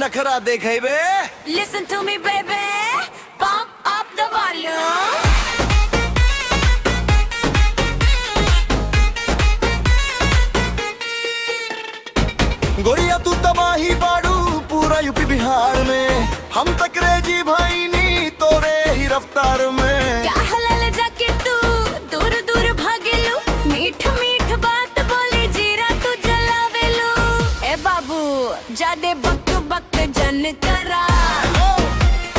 नखरा देखे बे। Listen to me baby, pump up the volume. गोरिया तू तबाही बाड़ू पूरा यूपी बिहार में, हम तकरेजी भाई नी तोरे ही रफ्तार में। क्या हलाल जाके तू दूर दूर भागेलू, मीठ मीठ बात बोली जीरा तू जलावेलू। ए बाबू जादे बक बक जन करा,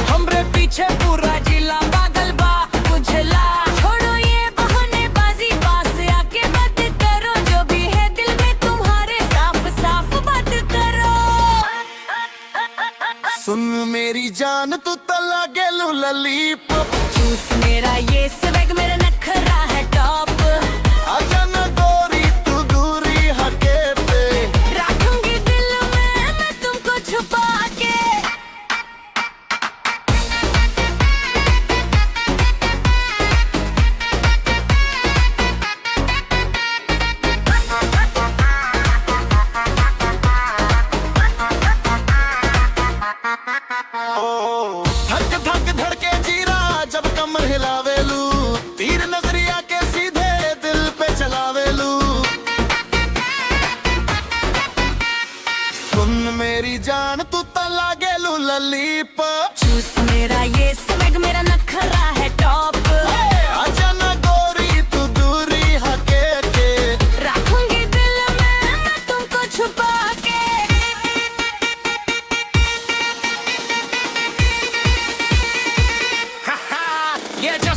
हमरे पीछे पूरा जिला पागल बा बुझला। छोड़ो ये बहानेबाजी, पास आके बात करो, जो भी है दिल में तुम्हारे साफ साफ बात करो। सुन मेरी जान तू तला गेलू ललीपॉप, चूस मेरा ये स्वैग मेरा नखरा है टॉप। आजा ना गोरी तू दूरी हके पे, रखूंगी दिल में मैं तुमको छुपा के। धक धक धड़के जीरा जब कमर हिलावेलू, तीर नजरिया के सीधे दिल पे चलावेलू। सुन मेरी जान तू तला गेलू ललीपॉप, चूस मेरा ये स्वैग मेरा नखरा है टॉप। आजा ना गोरी तू दूरी हके के, रखूंगी दिल में मैं तुमको छुपा के। ये जो